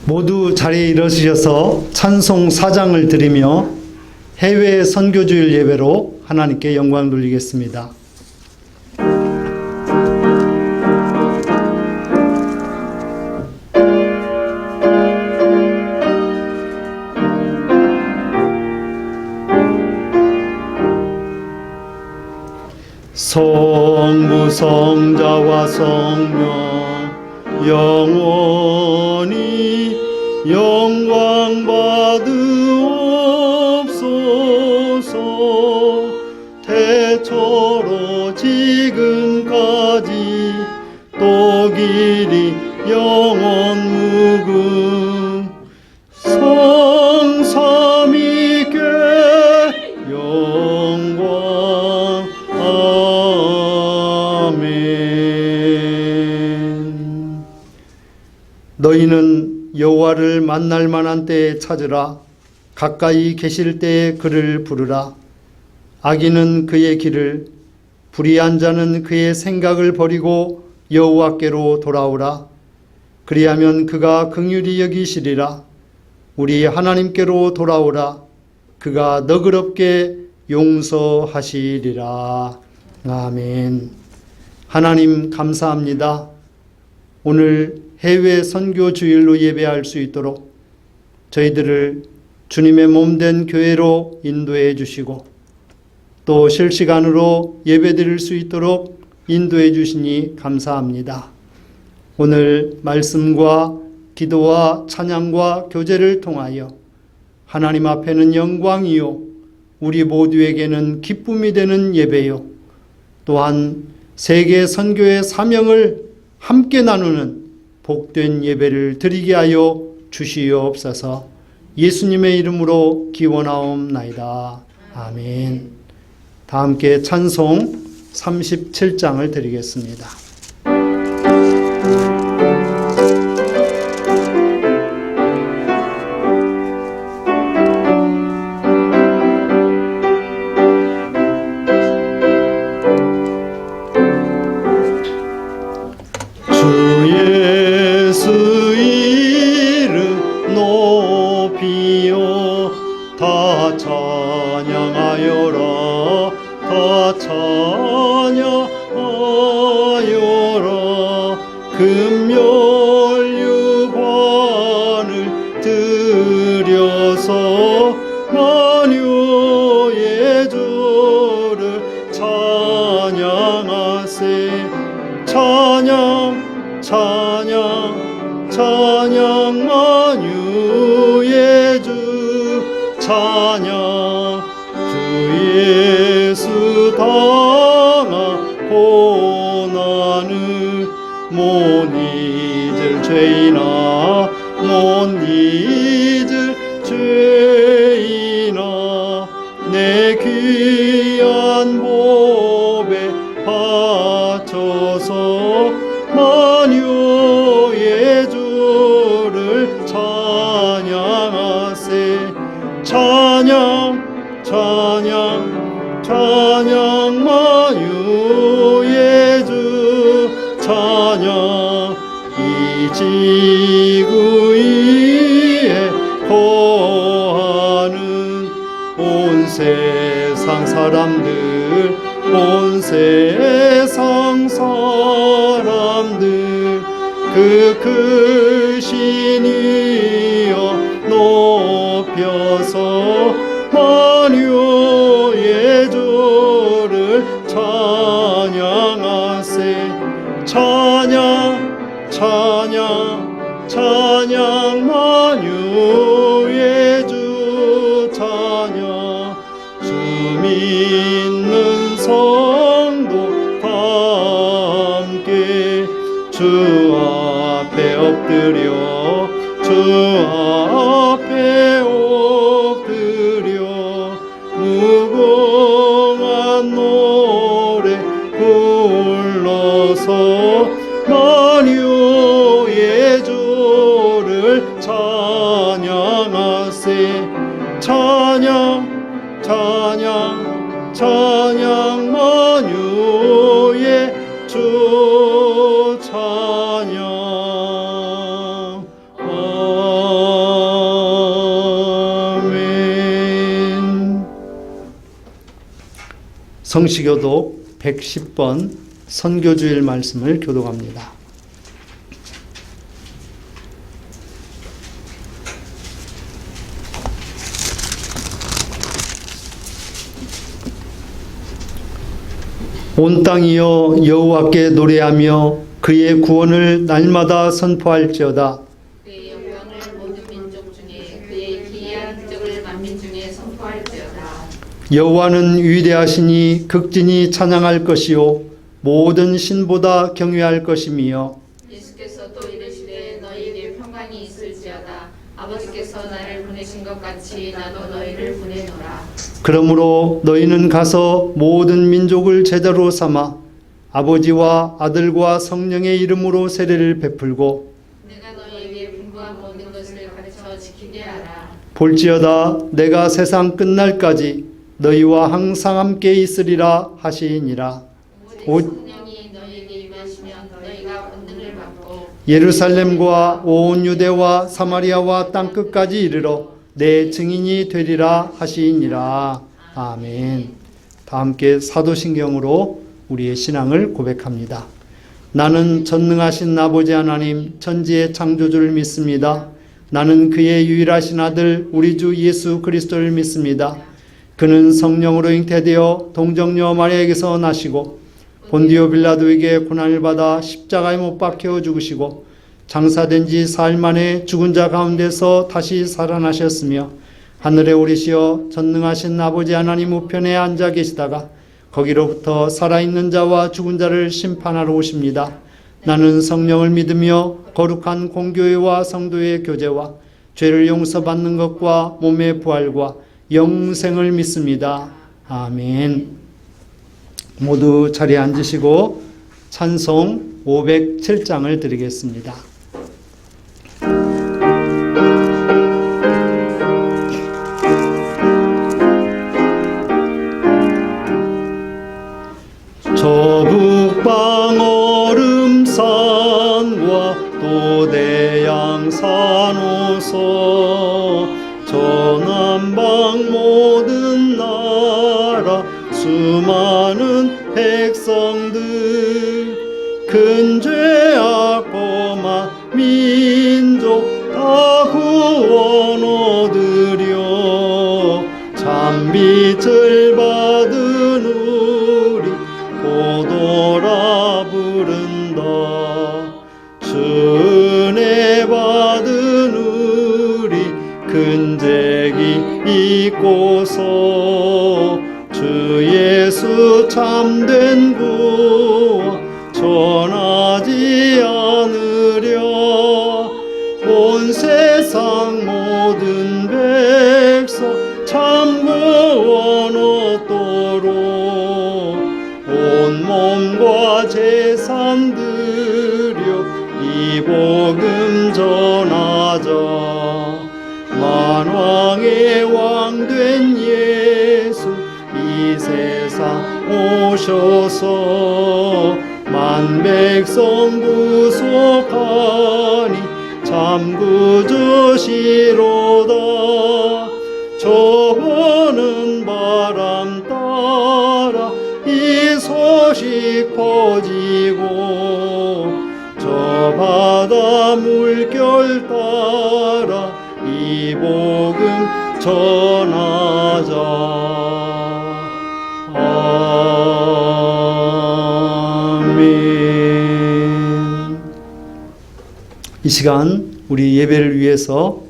모두 자리에 일어서셔서 찬송 4장을 드리며 해외 선교주일 예배로 하나님께 영광 돌리겠습니다. 성부 성자와 성령 영원히 영광 받으옵소서. 태초로 지금까지 또 길이 영원 무궁 성삼위께 영광. 아멘. 너희는 여호와를 만날 만한 때에 찾으라. 가까이 계실 때에 그를 부르라. 악인은 그의 길을, 불의한 자는 그의 생각을 버리고 여호와께로 돌아오라. 그리하면 그가 긍휼히 여기시리라. 우리 하나님께로 돌아오라. 그가 너그럽게 용서하시리라. 아멘. 하나님 감사합니다. 오늘 해외 선교 주일로 예배할 수 있도록 저희들을 주님의 몸된 교회로 인도해 주시고 또 실시간으로 예배드릴 수 있도록 인도해 주시니 감사합니다. 오늘 말씀과 기도와 찬양과 교제를 통하여 하나님 앞에는 영광이요 우리 모두에게는 기쁨이 되는 예배요 또한 세계 선교의 사명을 함께 나누는 복된 예배를 드리게 하여 주시옵소서. 예수님의 이름으로 기원하옵나이다. 아멘. 다 함께 찬송 37장을 드리겠습니다. 금멸유관을 들여서 만유의 주를 찬양하세. 찬양 찬양 찬양 만유의 주 찬양. 주 예수 당한 고난을 못 잊을 죄인아 못 잊을 죄인아 내 귀한 보배 바쳐서 만유의 주를 찬양하세. 찬양 찬양 찬양 만유의 주 찬양. 이 지구 위에 거하는 온 세상 사람들 온 세상 사람들 그 크신 이여 높여서 만유의 주를 찬양하세. 찬양 찬양 찬양 만유의 주 찬양. 주 믿는 성도 함께 주 앞에 엎드려 주 앞에 엎드려 무궁한 노래 불러서 만유의 주를 찬양하세. 찬양 찬양 찬양 만유의 주 찬양. 성시교독 110번 선교주일 말씀을 교독합니다. 온 땅이여 여호와께 노래하며 그의 구원을 날마다 선포할지어다. 그의 영광을 모든 민족 중에 그의 기이한 기적을 만민 중에 선포할지어다. 여호와는 위대하시니 극진히 찬양할 것이요 모든 신보다 경외할 것이며 예수께서 또 이르시되 너희에게 평강이 있을지어다. 아버지께서 나를 보내신 것 같이 나도 너희를 보내노라. 그러므로 너희는 가서 모든 민족을 제자로 삼아 아버지와 아들과 성령의 이름으로 세례를 베풀고 내가 너희에게 분부한 모든 것을 가르쳐 지키게 하라. 볼지어다 내가 세상 끝날까지 너희와 항상 함께 있으리라 하시니라. 오직 성령이 너희에게 임하시면 너희가 권능을 받고 예루살렘과 온 유대와 사마리아와 땅끝까지 이르러 내 증인이 되리라 하시니라. 아멘. 다 함께 사도신경으로 우리의 신앙을 고백합니다. 나는 전능하신 아버지 하나님 천지의 창조주를 믿습니다. 나는 그의 유일하신 아들 우리 주 예수 그리스도를 믿습니다. 그는 성령으로 잉태되어 동정녀 마리아에게서 나시고 본디오 빌라도에게 고난을 받아 십자가에 못 박혀 죽으시고 장사된 지 사흘 만에 죽은 자 가운데서 다시 살아나셨으며 하늘에 오르시어 전능하신 아버지 하나님 우편에 앉아 계시다가 거기로부터 살아있는 자와 죽은 자를 심판하러 오십니다. 나는 성령을 믿으며 거룩한 공교회와 성도의 교제와 죄를 용서받는 것과 몸의 부활과 영생을 믿습니다. 아멘. 모두 자리에 앉으시고 찬송 507장을 드리겠습니다. 저 북방 얼음산과 또 대양산 오서 저 남방 모든 나라 수많은 백성들 큰 죄악 범한 민족 다 구원 얻으려 참빛을 받은 우리 보도라 부른다. 은혜 받은 우리 근재기 있고서 주 예수 참된 구원 전하지 않으려 온 세상 모든 백성 참 구원 얻도록 온 몸과 재산 드려 이 복음 전하자. 만왕의 왕 된 예수 이 세상 오셔서 만 백성 구속하니 참 구주시로다. 저 보는 바람 따라 이 소식 퍼지고 저 바다 물결 따라 이 복음 전하자. 아멘. 이 시간 우리 예배를 위해서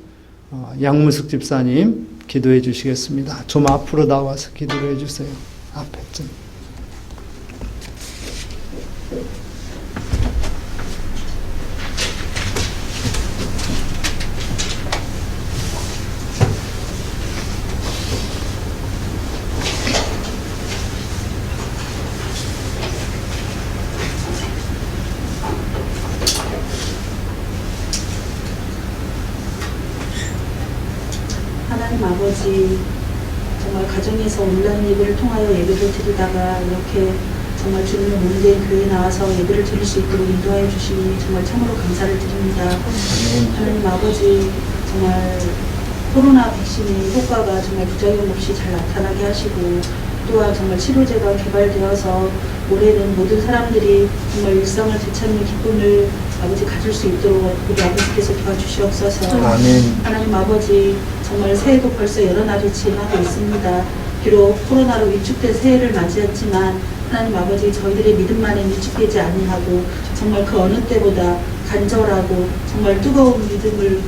양무숙 집사님 기도해 주시겠습니다. 좀 앞으로 나와서 기도해 주세요. 앞에 좀. 하나님 아버지, 정말 가정에서 온라인 예배를 통하여 예배를 드리다가 이렇게 정말 주님의 몸된 교회에 나와서 예배를 드릴 수 있도록 인도하여 주시니 정말 참으로 감사를 드립니다. 하나님 아버지, 정말 코로나 백신의 효과가 정말 부작용 없이 잘 나타나게 하시고 또 또한 정말 치료제가 개발되어서 올해는 모든 사람들이 정말 일상을 되찾는 기쁨을 아버지 가질 수 있도록 우리 아버지께서 도와주시옵소서. 아멘. 하나님 아버지 정말 새해도 벌써 여러 날이 지나고 있습니다. 비록 코로나로 위축된 새해를 맞이했지만 하나님 아버지 저희들의 믿음만은 위축되지 아니하고 정말 그 어느 때보다 간절하고 정말 뜨거운 믿음을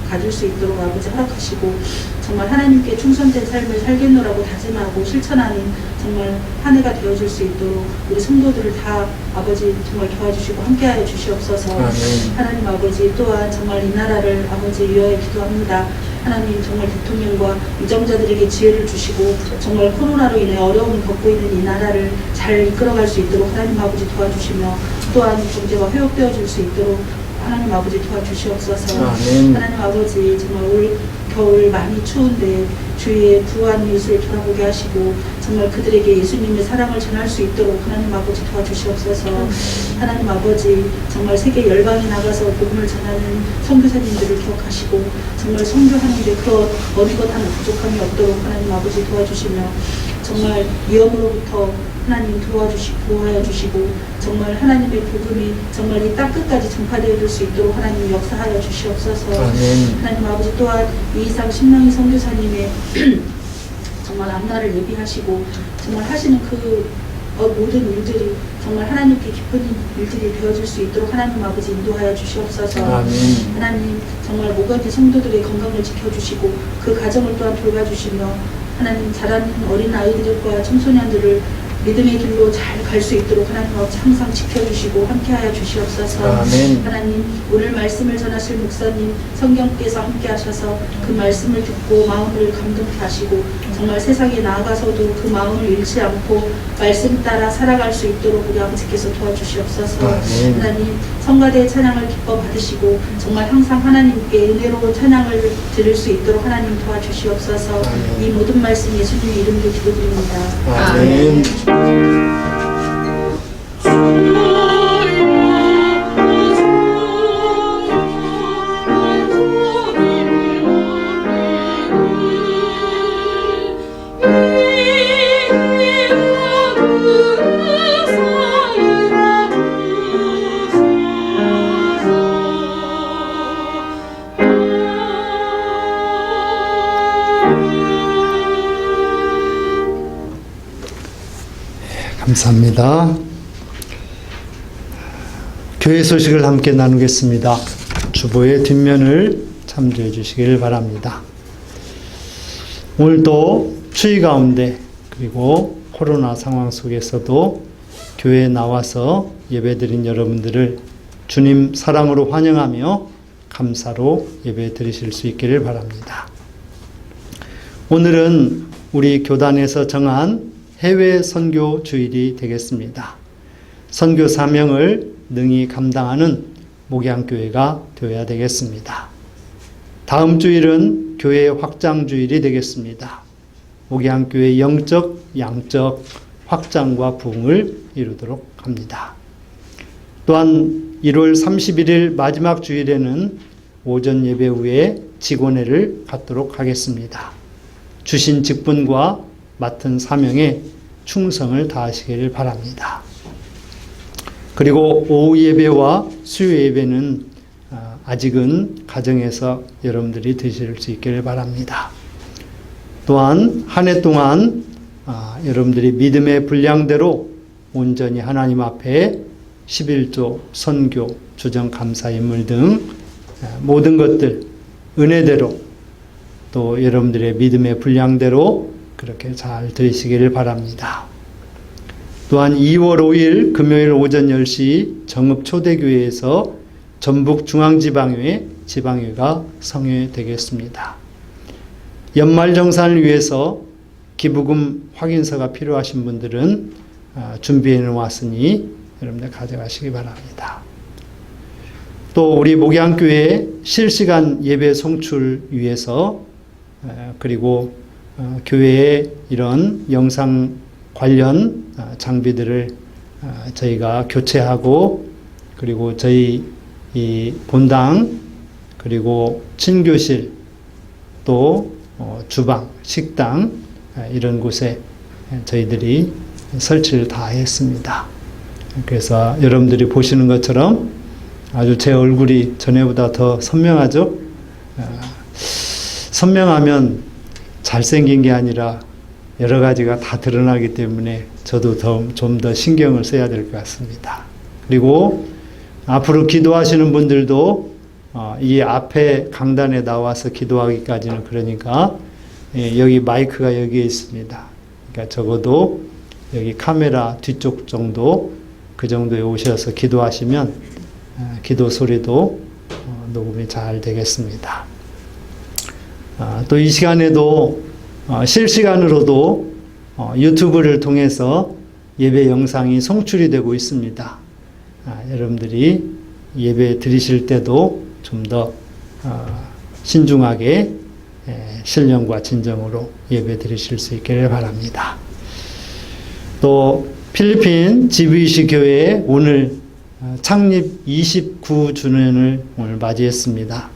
가질 수 있도록 아버지 허락하시고 정말 하나님께 충성된 삶을 살겠노라고 다짐하고 실천하는 정말 한 해가 되어줄 수 있도록 우리 성도들을 다 아버지 정말 도와주시고 함께하여 주시옵소서. 아멘. 하나님 아버지 또한 정말 이 나라를 아버지 위하여 기도합니다. 하나님 정말 대통령과 위정자들에게 지혜를 주시고 정말 코로나로 인해 어려움을 겪고 있는 이 나라를 잘 이끌어갈 수 있도록 하나님 아버지 도와주시며 또한 경제가 회복되어질 수 있도록 하나님 아버지 도와주시옵소서. 아멘. 하나님 아버지 정말 올 겨울 많이 추운데 주위의 부한 이웃을 돌아보게 하시고 정말 그들에게 예수님의 사랑을 전할 수 있도록 하나님 아버지 도와주시옵소서. 하나님 아버지 정말 세계 열방에 나가서 복음을 전하는 선교사님들을 기억하시고 정말 선교하는데 그 어느 것 하나 부족함이 없도록 하나님 아버지 도와주시며 정말 위험으로부터 하나님 도와하여 주시고 정말 하나님의 복음이 정말 이 땅 끝까지 전파되어 줄 수 있도록 하나님 역사하여 주시옵소서. 아멘. 하나님 아버지 또한 이이상 신명희 선교사님의 정말 앞날을 예비하시고 정말 하시는 그 모든 일들이 정말 하나님께 기쁜 일들이 되어질 수 있도록 하나님 아버지 인도하여 주시옵소서. 아멘. 하나님 정말 모가지 성도들의 건강을 지켜주시고 그 가정을 또한 돌봐주시며 하나님 자라는 어린 아이들과 청소년들을 믿음의 길로 잘 갈 수 있도록 하나님 아버지 항상 지켜주시고 함께하여 주시옵소서. 아멘. 하나님 오늘 말씀을 전하실 목사님 성경께서 함께하셔서 그 말씀을 듣고 마음을 감동케 하시고 정말 세상에 나아가서도 그 마음을 잃지 않고 말씀 따라 살아갈 수 있도록 우리 아버지께서 도와주시옵소서. 아멘. 하나님 성가대의 찬양을 기뻐 받으시고 정말 항상 하나님께 은혜로운 찬양을 드릴 수 있도록 하나님 도와주시옵소서. 아멘. 이 모든 말씀 예수님 이름으로 기도드립니다. 아멘. 감사합니다. 교회 소식을 함께 나누겠습니다. 주보의 뒷면을 참조해 주시길 바랍니다. 오늘도 추위 가운데 그리고 코로나 상황 속에서도 교회에 나와서 예배드린 여러분들을 주님 사랑으로 환영하며 감사로 예배 드리실 수 있기를 바랍니다. 오늘은 우리 교단에서 정한 해외 선교 주일이 되겠습니다. 선교 사명을 능히 감당하는 목양교회가 되어야 되겠습니다. 다음 주일은 교회 확장 주일이 되겠습니다. 목양교회 영적, 양적 확장과 부흥을 이루도록 합니다. 또한 1월 31일 마지막 주일에는 오전 예배 후에 직원회를 갖도록 하겠습니다. 주신 직분과 맡은 사명에 충성을 다하시기를 바랍니다. 그리고 오후 예배와 수요 예배는 아직은 가정에서 여러분들이 드실 수 있기를 바랍니다. 또한 한 해 동안 여러분들이 믿음의 분량대로 온전히 하나님 앞에 11조, 선교, 주정 감사 인물 등 모든 것들 은혜대로 또 여러분들의 믿음의 분량대로 그렇게 잘 드리시기를 바랍니다. 또한 2월 5일 금요일 오전 10시 정읍초대교회에서 전북중앙지방회 지방회가 성회되겠습니다. 연말정산을 위해서 기부금 확인서가 필요하신 분들은 준비해 놓았으니 여러분들 가져가시기 바랍니다. 또 우리 목양교회 실시간 예배 송출 위해서 그리고 교회의 이런 영상 관련 장비들을 저희가 교체하고 그리고 저희 이 본당 그리고 친교실 또 주방, 식당 이런 곳에 저희들이 설치를 다 했습니다. 그래서 여러분들이 보시는 것처럼 아주 제 얼굴이 전에보다 더 선명하죠? 선명하면 잘생긴 게 아니라 여러 가지가 다 드러나기 때문에 저도 좀 더 신경을 써야 될 것 같습니다. 그리고 앞으로 기도하시는 분들도 이 앞에 강단에 나와서 기도하기까지는 그러니까 여기 마이크가 여기에 있습니다. 그러니까 적어도 여기 카메라 뒤쪽 정도 그 정도에 오셔서 기도하시면 기도 소리도 녹음이 잘 되겠습니다. 또 이 시간에도 실시간으로도 유튜브를 통해서 예배 영상이 송출이 되고 있습니다. 여러분들이 예배 드리실 때도 좀 더 신중하게 신령과 진정으로 예배 드리실 수 있기를 바랍니다. 또 필리핀 GVC 교회 오늘 창립 29주년을 오늘 맞이했습니다.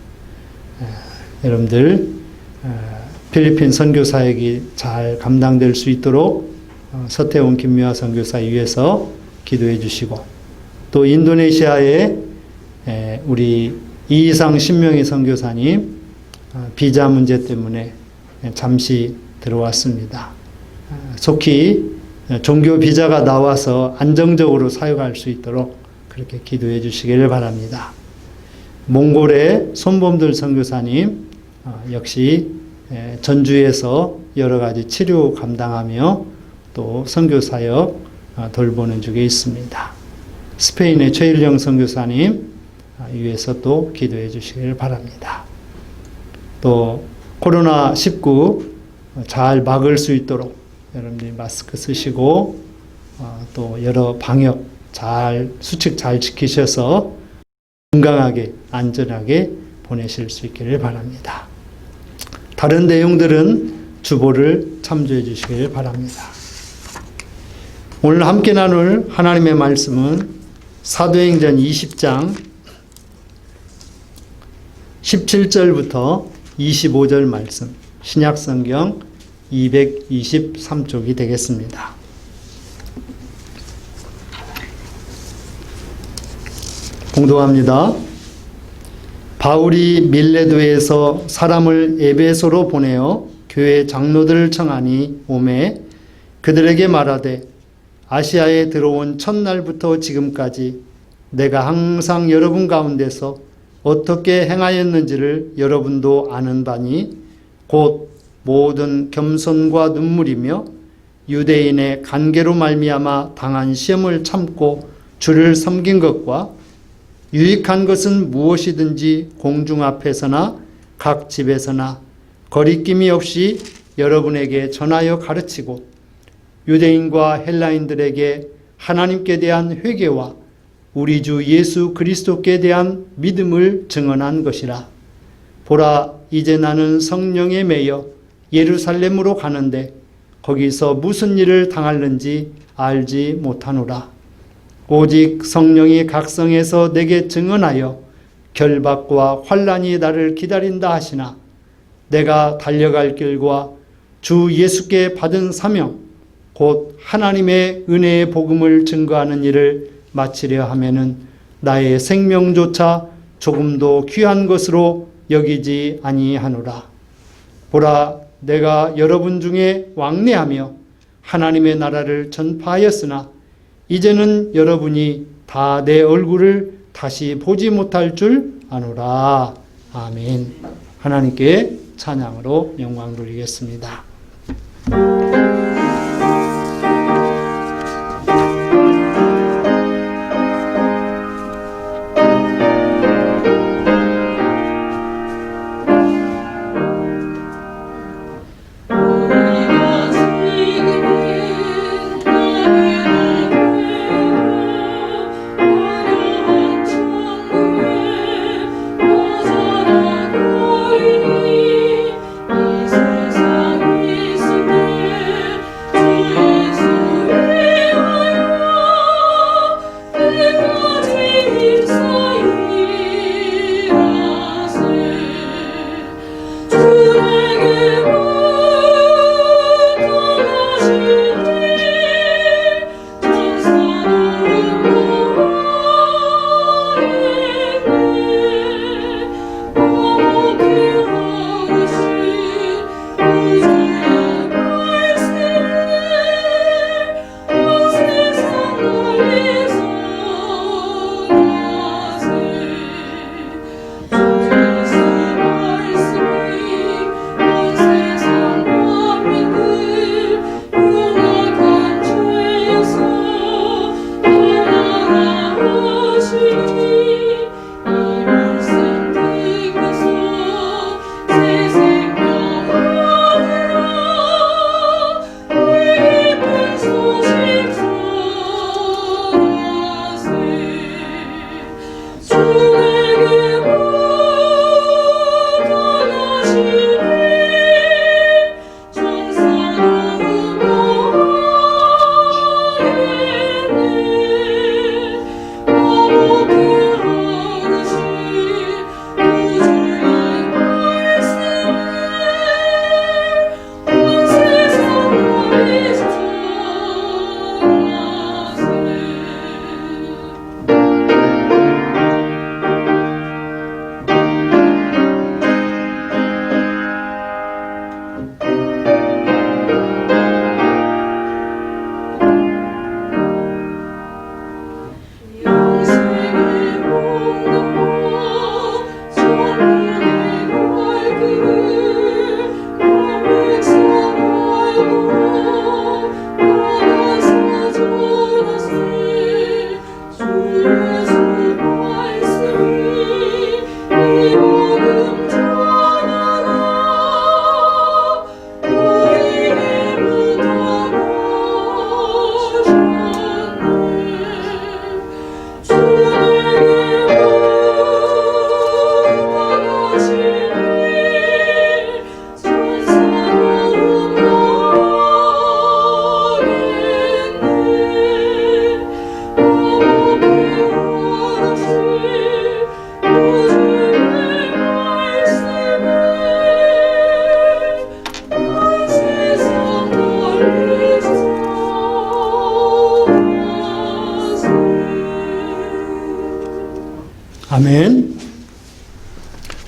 여러분들 필리핀 선교 사역이 잘 감당될 수 있도록 서태훈 김미화 선교사 위해서 기도해 주시고 또 인도네시아에 우리 이희상 신명희 선교사님 비자 문제 때문에 잠시 들어왔습니다. 속히 종교 비자가 나와서 안정적으로 사역할 수 있도록 그렇게 기도해 주시기를 바랍니다. 몽골의 손범들 선교사님 역시 전주에서 여러 가지 치료 감당하며 또 선교 사역 돌보는 중에 있습니다. 스페인의 최일영 선교사님 위해서 또 기도해 주시기를 바랍니다. 또 코로나19 잘 막을 수 있도록 여러분들이 마스크 쓰시고 또 여러 방역 수칙 잘 지키셔서 건강하게 안전하게 보내실 수 있기를 바랍니다. 다른 내용들은 주보를 참조해 주시길 바랍니다. 오늘 함께 나눌 하나님의 말씀은 사도행전 20장 17절부터 25절 말씀, 신약성경 223쪽이 되겠습니다. 봉독합니다. 바울이 밀레도에서 사람을 에베소로 보내어 교회 장로들을 청하니 오매 그들에게 말하되 아시아에 들어온 첫날부터 지금까지 내가 항상 여러분 가운데서 어떻게 행하였는지를 여러분도 아는 바니 곧 모든 겸손과 눈물이며 유대인의 간계로 말미암아 당한 시험을 참고 주를 섬긴 것과 유익한 것은 무엇이든지 공중 앞에서나 각 집에서나 거리낌이 없이 여러분에게 전하여 가르치고 유대인과 헬라인들에게 하나님께 대한 회개와 우리 주 예수 그리스도께 대한 믿음을 증언한 것이라. 보라, 이제 나는 성령에 매여 예루살렘으로 가는데 거기서 무슨 일을 당할는지 알지 못하노라. 오직 성령이 각성해서 내게 증언하여 결박과 환난이 나를 기다린다 하시나 내가 달려갈 길과 주 예수께 받은 사명 곧 하나님의 은혜의 복음을 증거하는 일을 마치려 하면은 나의 생명조차 조금도 귀한 것으로 여기지 아니하노라. 보라, 내가 여러분 중에 왕래하며 하나님의 나라를 전파하였으나 이제는 여러분이 다 내 얼굴을 다시 보지 못할 줄 아노라. 아멘. 하나님께 찬양으로 영광 돌리겠습니다. 세상에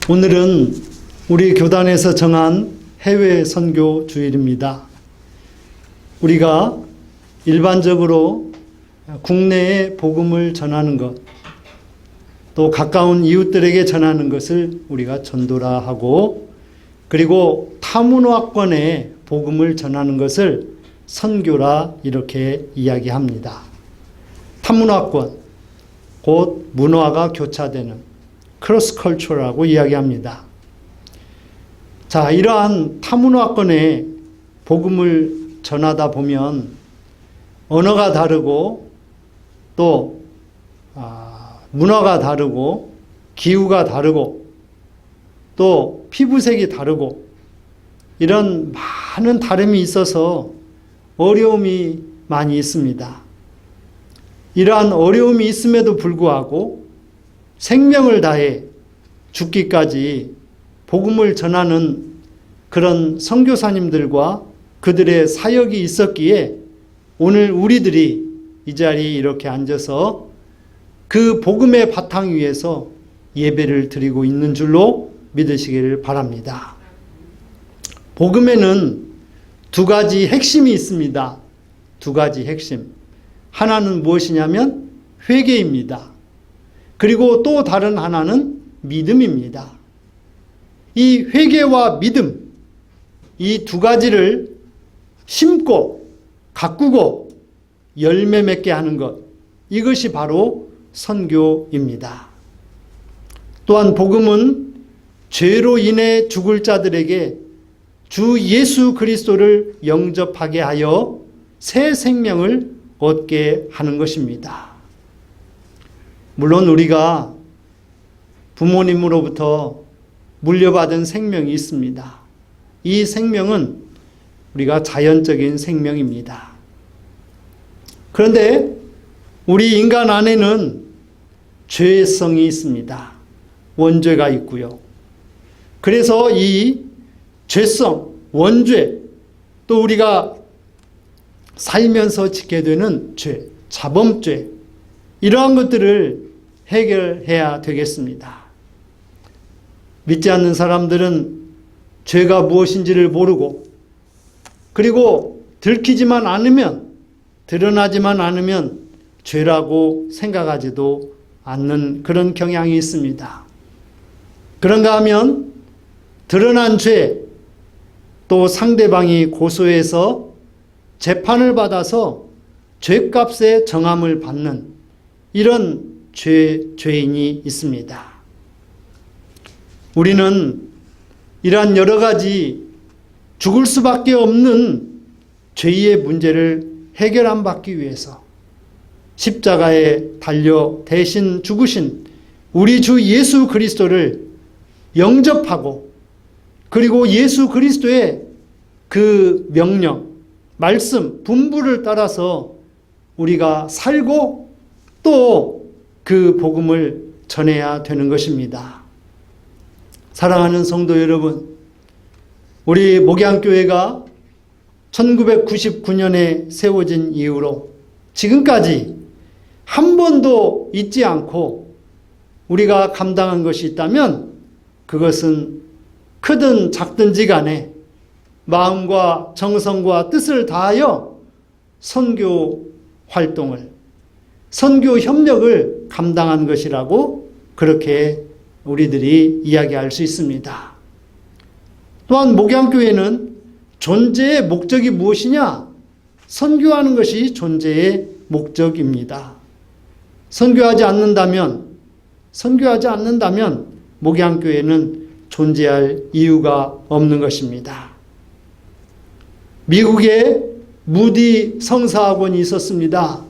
오늘은 우리 교단에서 정한 해외 선교 주일입니다. 우리가 일반적으로 국내에 복음을 전하는 것, 또 가까운 이웃들에게 전하는 것을 우리가 전도라 하고, 그리고 타문화권에 복음을 전하는 것을 선교라 이렇게 이야기합니다. 타문화권, 곧 문화가 교차되는 크로스 컬처라고 이야기합니다. 자, 이러한 타문화권에 복음을 전하다 보면 언어가 다르고 또 문화가 다르고 기후가 다르고 또 피부색이 다르고 이런 많은 다름이 있어서 어려움이 많이 있습니다. 이러한 어려움이 있음에도 불구하고 생명을 다해 죽기까지 복음을 전하는 그런 선교사님들과 그들의 사역이 있었기에 오늘 우리들이 이 자리에 이렇게 앉아서 그 복음의 바탕 위에서 예배를 드리고 있는 줄로 믿으시기를 바랍니다. 복음에는 두 가지 핵심이 있습니다. 두 가지 핵심. 하나는 무엇이냐면 회개입니다. 그리고 또 다른 하나는 믿음입니다. 이 회개와 믿음, 이 두 가지를 심고 가꾸고 열매 맺게 하는 것, 이것이 바로 선교입니다. 또한 복음은 죄로 인해 죽을 자들에게 주 예수 그리스도를 영접하게 하여 새 생명을 얻게 하는 것입니다. 물론 우리가 부모님으로부터 물려받은 생명이 있습니다. 이 생명은 우리가 자연적인 생명입니다. 그런데 우리 인간 안에는 죄성이 있습니다. 원죄가 있고요. 그래서 이 죄성, 원죄, 또 우리가 살면서 짓게 되는 죄, 자범죄, 이러한 것들을 해결해야 되겠습니다. 믿지 않는 사람들은 죄가 무엇인지를 모르고, 그리고 들키지만 않으면, 드러나지만 않으면 죄라고 생각하지도 않는 그런 경향이 있습니다. 그런가 하면 드러난 죄, 또 상대방이 고소해서 재판을 받아서 죄값의 정함을 받는 이런 죄인이 있습니다. 우리는 이러한 여러 가지 죽을 수밖에 없는 죄의 문제를 해결 안 받기 위해서 십자가에 달려 대신 죽으신 우리 주 예수 그리스도를 영접하고, 그리고 예수 그리스도의 그 명령, 말씀, 분부를 따라서 우리가 살고 또 그 복음을 전해야 되는 것입니다. 사랑하는 성도 여러분, 우리 목양교회가 1999년에 세워진 이후로 지금까지 한 번도 잊지 않고 우리가 감당한 것이 있다면 그것은 크든 작든지 간에 마음과 정성과 뜻을 다하여 선교 활동을, 선교 협력을 감당한 것이라고 그렇게 우리들이 이야기할 수 있습니다. 또한 목양교회는 존재의 목적이 무엇이냐? 선교하는 것이 존재의 목적입니다. 선교하지 않는다면 목양교회는 존재할 이유가 없는 것입니다. 미국에 무디 성사학원이 있었습니다.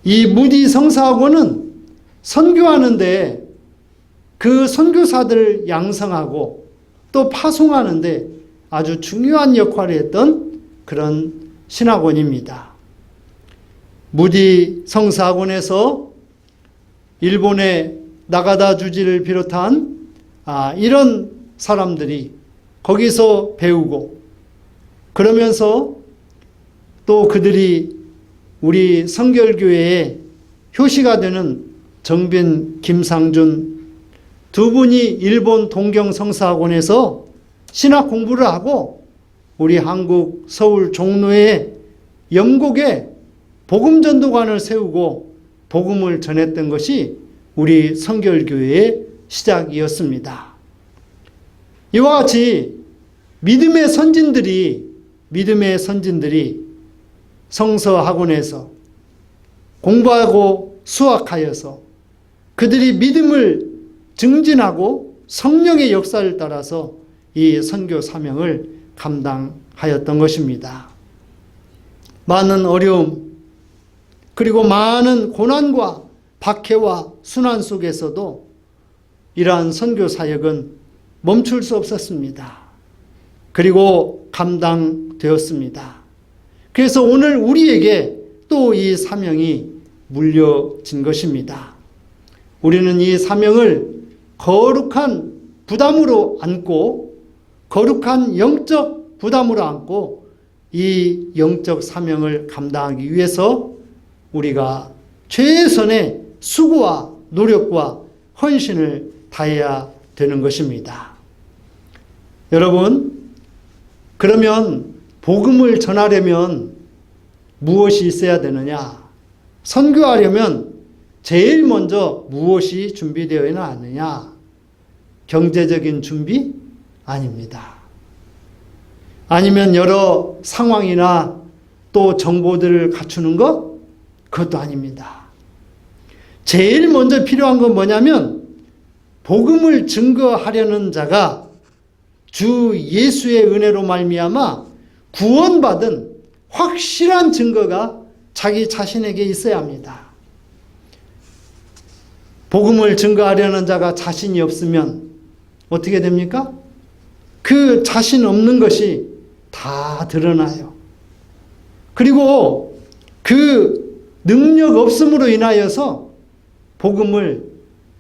이 무디 성사학원은 선교하는데 그 선교사들을 양성하고 또 파송하는데 아주 중요한 역할을 했던 그런 신학원입니다. 무디 성사학원에서 일본의 나가다 주지를 비롯한 이런 사람들이 거기서 배우고, 그러면서 또 그들이 우리 성결교회의 효시가 되는 정빈, 김상준 두 분이 일본 동경성사학원에서 신학 공부를 하고 우리 한국 서울 종로의 영곡에 복음전도관을 세우고 복음을 전했던 것이 우리 성결교회의 시작이었습니다. 이와 같이 믿음의 선진들이 성서학원에서 공부하고 수학하여서 그들이 믿음을 증진하고 성령의 역사를 따라서 이 선교 사명을 감당하였던 것입니다. 많은 어려움 그리고 많은 고난과 박해와 순환 속에서도 이러한 선교 사역은 멈출 수 없었습니다. 그리고 감당되었습니다. 그래서 오늘 우리에게 또 이 사명이 물려진 것입니다. 우리는 이 사명을 거룩한 부담으로 안고 거룩한 영적 부담으로 안고 이 영적 사명을 감당하기 위해서 우리가 최선의 수고와 노력과 헌신을 다해야 되는 것입니다. 여러분, 그러면 복음을 전하려면 무엇이 있어야 되느냐? 선교하려면 제일 먼저 무엇이 준비되어야 하느냐? 경제적인 준비? 아닙니다. 아니면 여러 상황이나 또 정보들을 갖추는 것? 그것도 아닙니다. 제일 먼저 필요한 건 뭐냐면 복음을 증거하려는 자가 주 예수의 은혜로 말미암아 구원받은 확실한 증거가 자기 자신에게 있어야 합니다. 복음을 증거하려는 자가 자신이 없으면 어떻게 됩니까? 그 자신 없는 것이 다 드러나요. 그리고 그 능력 없음으로 인하여서 복음을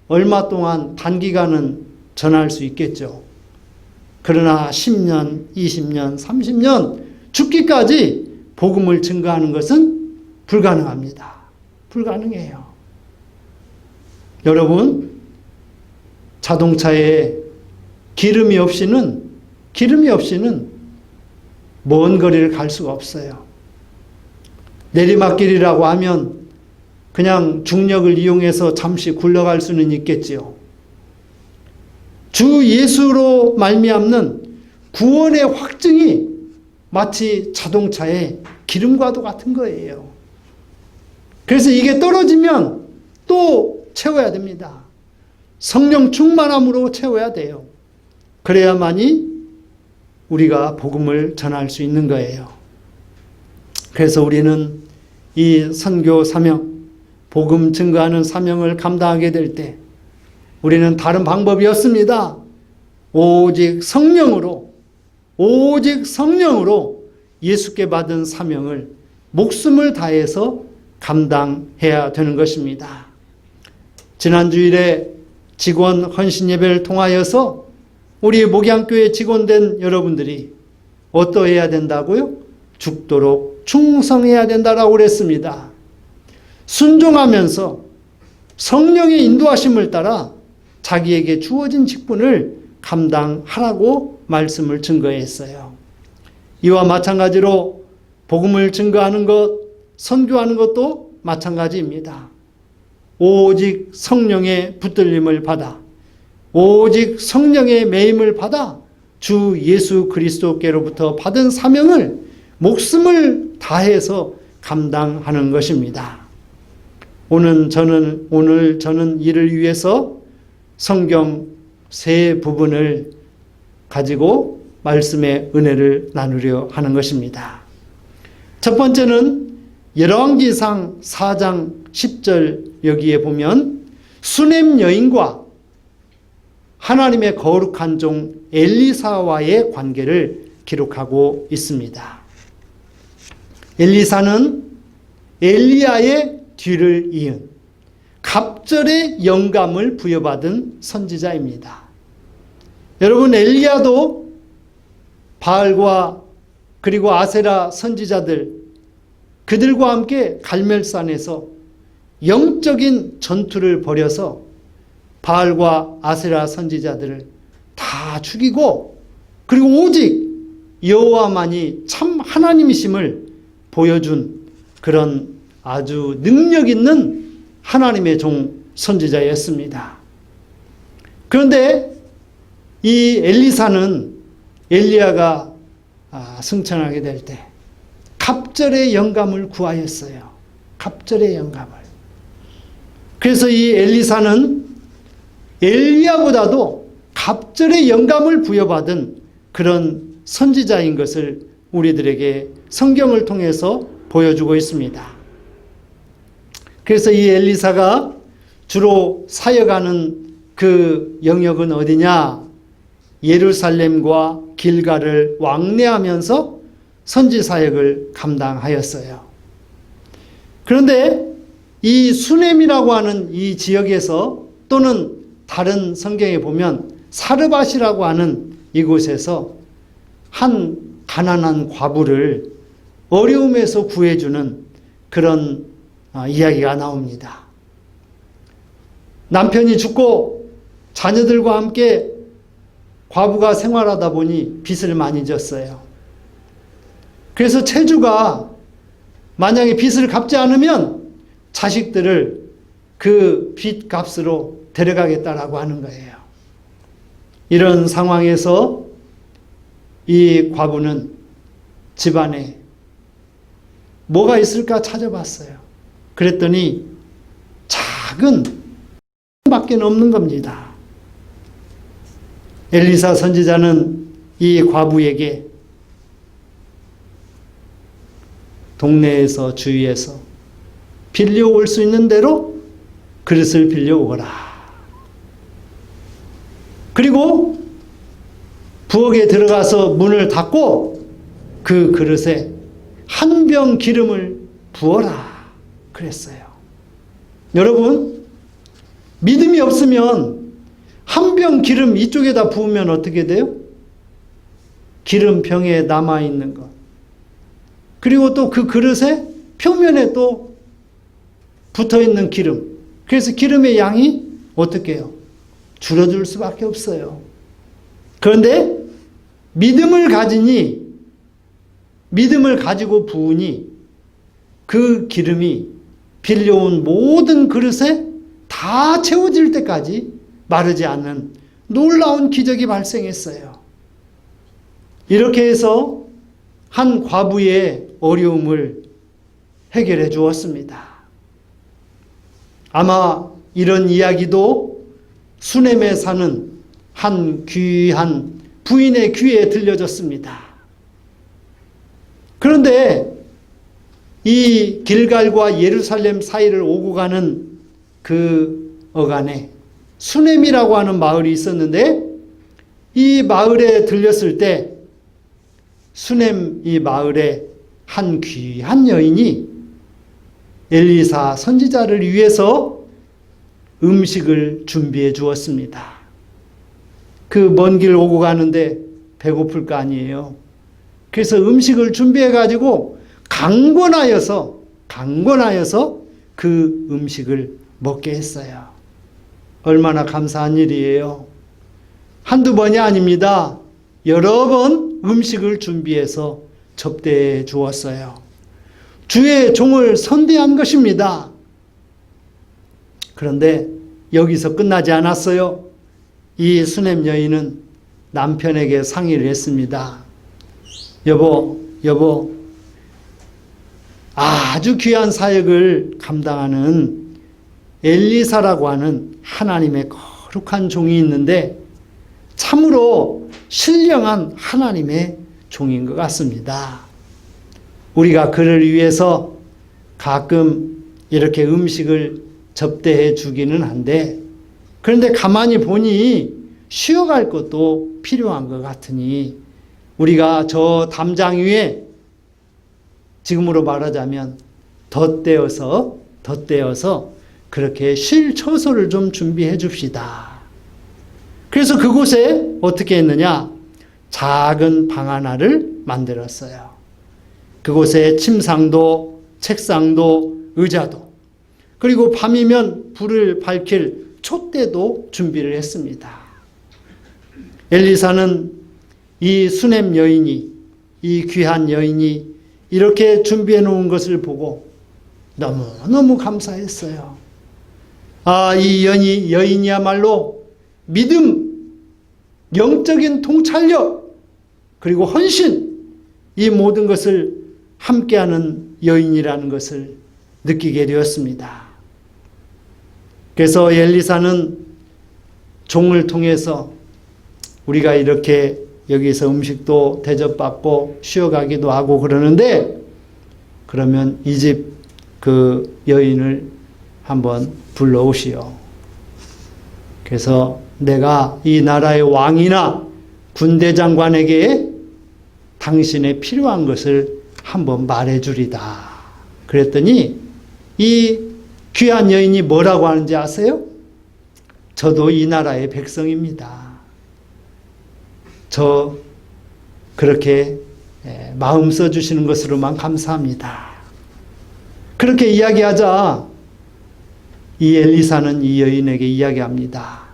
얼마 동안 단기간은 전할 수 있겠죠. 그러나 10년, 20년, 30년 죽기까지 복음을 증거하는 것은 불가능합니다. 불가능해요. 여러분, 자동차에 기름이 없이는 먼 거리를 갈 수가 없어요. 내리막길이라고 하면 그냥 중력을 이용해서 잠시 굴러갈 수는 있겠지요. 주 예수로 말미암는 구원의 확증이 마치 자동차의 기름과도 같은 거예요. 그래서 이게 떨어지면 또 채워야 됩니다. 성령 충만함으로 채워야 돼요. 그래야만이 우리가 복음을 전할 수 있는 거예요. 그래서 우리는 이 선교 사명, 복음 증거하는 사명을 감당하게 될 때 우리는 다른 방법이 없습니다. 오직 성령으로 예수께 받은 사명을 목숨을 다해서 감당해야 되는 것입니다. 지난 주일에 직원 헌신 예배를 통하여서 우리 목양교회 직원된 여러분들이 어떠해야 된다고요? 죽도록 충성해야 된다라고 그랬습니다. 순종하면서 성령의 인도하심을 따라 자기에게 주어진 직분을 감당하라고 말씀을 증거했어요. 이와 마찬가지로 복음을 증거하는 것, 선교하는 것도 마찬가지입니다. 오직 성령의 붙들림을 받아, 오직 성령의 매임을 받아 주 예수 그리스도께로부터 받은 사명을 목숨을 다해서 감당하는 것입니다. 오늘 저는 이를 위해서 성경 세 부분을 가지고 말씀의 은혜를 나누려 하는 것입니다. 첫 번째는 열왕기상 4장 10절 여기에 보면 수넴 여인과 하나님의 거룩한 종 엘리사와의 관계를 기록하고 있습니다. 엘리사는 엘리야의 뒤를 이은 갑절의 영감을 부여받은 선지자입니다. 여러분, 엘리야도 바알과 그리고 아세라 선지자들, 그들과 함께 갈멜산에서 영적인 전투를 벌여서 바알과 아세라 선지자들을 다 죽이고, 그리고 오직 여호와만이 참 하나님이심을 보여준 그런 아주 능력 있는 하나님의 종 선지자였습니다. 그런데 이 엘리사는 엘리야가 승천하게 될 때 갑절의 영감을 구하였어요. 갑절의 영감을. 그래서 이 엘리사는 엘리야보다도 갑절의 영감을 부여받은 그런 선지자인 것을 우리들에게 성경을 통해서 보여주고 있습니다. 그래서 이 엘리사가 주로 사역하는 그 영역은 어디냐? 예루살렘과 길갈을 왕래하면서 선지 사역을 감당하였어요. 그런데 이 수넴이라고 하는 이 지역에서, 또는 다른 성경에 보면 사르밧이라고 하는 이곳에서 한 가난한 과부를 어려움에서 구해주는 그런 이야기가 나옵니다. 남편이 죽고 자녀들과 함께 과부가 생활하다 보니 빚을 많이 졌어요. 그래서 채주가 만약에 빚을 갚지 않으면 자식들을 그 빚 값으로 데려가겠다라고 하는 거예요. 이런 상황에서 이 과부는 집안에 뭐가 있을까 찾아봤어요. 그랬더니 작은 밖에 없는 겁니다. 엘리사 선지자는 이 과부에게 동네에서 주위에서 빌려올 수 있는 대로 그릇을 빌려오거라. 그리고 부엌에 들어가서 문을 닫고 그 그릇에 한 병 기름을 부어라 그랬어요. 여러분, 믿음이 없으면 한 병 기름 이쪽에다 부으면 어떻게 돼요? 기름 병에 남아있는 것. 그리고 또 그 그릇에 표면에 또 붙어있는 기름. 그래서 기름의 양이 어떻게 해요? 줄어들 수밖에 없어요. 그런데 믿음을 가지니, 믿음을 가지고 부으니 그 기름이 빌려온 모든 그릇에 다 채워질 때까지 마르지 않는 놀라운 기적이 발생했어요. 이렇게 해서 한 과부의 어려움을 해결해 주었습니다. 아마 이런 이야기도 수넴에 사는 한 귀한 부인의 귀에 들려졌습니다. 그런데 이 길갈과 예루살렘 사이를 오고 가는 그 어간에 수넴이라고 하는 마을이 있었는데, 이 마을에 들렸을 때 수넴 이 마을에 한 귀한 여인이 엘리사 선지자를 위해서 음식을 준비해 주었습니다. 그 먼 길 오고 가는데 배고플 거 아니에요. 그래서 음식을 준비해 가지고 강권하여서 그 음식을 먹게 했어요. 얼마나 감사한 일이에요. 한두 번이 아닙니다. 여러 번 음식을 준비해서 접대해 주었어요. 주의 종을 선대한 것입니다. 그런데 여기서 끝나지 않았어요. 이 수넴 여인은 남편에게 상의를 했습니다. 여보, 아주 귀한 사역을 감당하는 엘리사라고 하는 하나님의 거룩한 종이 있는데 참으로 신령한 하나님의 종인 것 같습니다. 우리가 그를 위해서 가끔 이렇게 음식을 접대해 주기는 한데, 그런데 가만히 보니 쉬어갈 것도 필요한 것 같으니 우리가 저 담장 위에 지금으로 말하자면 덧대어서 그렇게 쉴 처소를 좀 준비해 줍시다. 그래서 그곳에 어떻게 했느냐? 작은 방 하나를 만들었어요. 그곳에 침상도 책상도 의자도, 그리고 밤이면 불을 밝힐 촛대도 준비를 했습니다. 엘리사는 이 수냄 여인이, 이 귀한 여인이 이렇게 준비해 놓은 것을 보고 너무너무 감사했어요. 이 여인이야말로 믿음, 영적인 통찰력, 그리고 헌신, 이 모든 것을 함께하는 여인이라는 것을 느끼게 되었습니다. 그래서 엘리사는 종을 통해서 우리가 이렇게 여기서 음식도 대접받고 쉬어가기도 하고 그러는데, 그러면 이 집 그 여인을 한번 불러오시오. 그래서 내가 이 나라의 왕이나 군대 장관에게 당신의 필요한 것을 한번 말해주리다. 그랬더니 이 귀한 여인이 뭐라고 하는지 아세요? 저도 이 나라의 백성입니다. 저 그렇게 마음 써주시는 것으로만 감사합니다. 그렇게 이야기하자 이 엘리사는 이 여인에게 이야기합니다.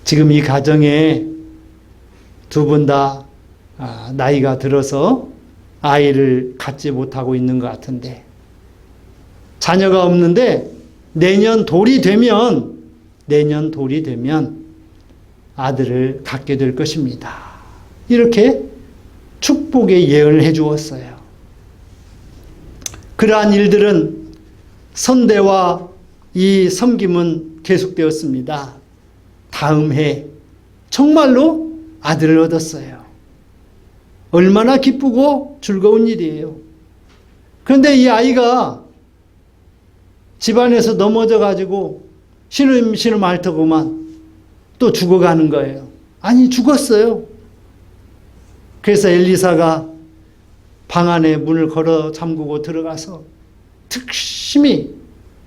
지금 이 가정에 두 분 다 나이가 들어서 아이를 갖지 못하고 있는 것 같은데, 자녀가 없는데 내년 돌이 되면 아들을 갖게 될 것입니다. 이렇게 축복의 예언을 해 주었어요. 그러한 일들은 선대와 이 섬김은 계속되었습니다. 다음 해 정말로 아들을 얻었어요. 얼마나 기쁘고 즐거운 일이에요. 그런데 이 아이가 집안에서 넘어져 가지고 신음 앓더구만 또 죽어가는 거예요. 아니, 죽었어요. 그래서 엘리사가 방 안에 문을 걸어 잠그고 들어가서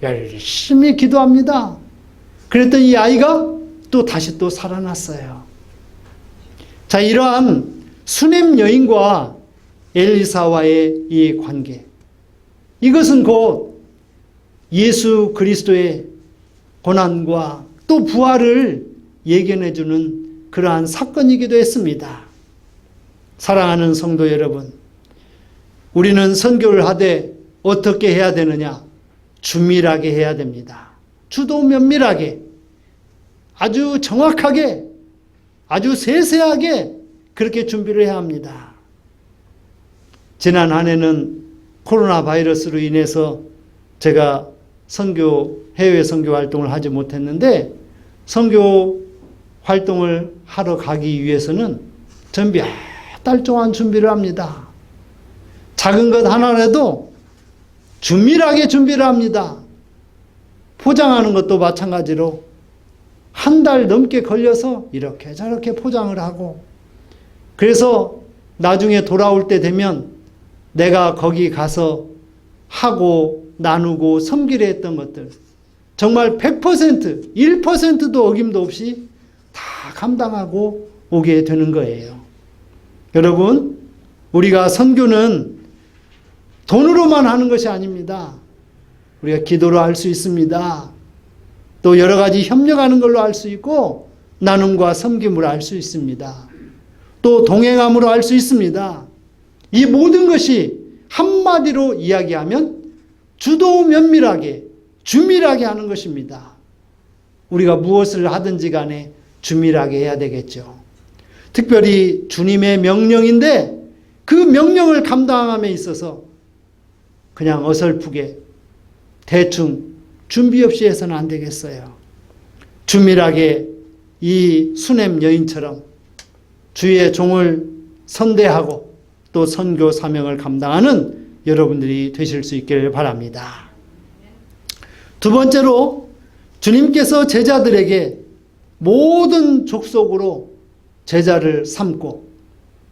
열심히 기도합니다. 그랬더니 이 아이가 다시 살아났어요. 자, 이러한 수냄 여인과 엘리사와의 이 관계, 이것은 곧 예수 그리스도의 고난과 또 부활을 예견해주는 그러한 사건이기도 했습니다. 사랑하는 성도 여러분, 우리는 선교를 하되 어떻게 해야 되느냐? 주밀하게 해야 됩니다. 주도 면밀하게, 아주 정확하게, 아주 세세하게 그렇게 준비를 해야 합니다. 지난 한 해는 코로나 바이러스로 인해서 제가 해외 선교 활동을 하지 못했는데, 선교 활동을 하러 가기 위해서는 전 몇 달 동안 준비를 합니다. 작은 것 하나라도 주밀하게 준비를 합니다. 포장하는 것도 마찬가지로 한 달 넘게 걸려서 이렇게 저렇게 포장을 하고, 그래서 나중에 돌아올 때 되면 내가 거기 가서 하고 나누고 섬기려 했던 것들 정말 100%, 1%도 어김도 없이 다 감당하고 오게 되는 거예요. 여러분, 우리가 선교는 돈으로만 하는 것이 아닙니다. 우리가 기도로 할 수 있습니다. 또 여러 가지 협력하는 걸로 할 수 있고, 나눔과 섬김으로 할 수 있습니다. 또 동행함으로 할 수 있습니다. 이 모든 것이 한마디로 이야기하면 주도 면밀하게, 주밀하게 하는 것입니다. 우리가 무엇을 하든지 간에 주밀하게 해야 되겠죠. 특별히 주님의 명령인데 그 명령을 감당함에 있어서 그냥 어설프게 대충 준비 없이 해서는 안 되겠어요. 주밀하게 이 수냄 여인처럼 주의 종을 선대하고 또 선교 사명을 감당하는 여러분들이 되실 수 있기를 바랍니다. 두 번째로, 주님께서 제자들에게 모든 족속으로 제자를 삼고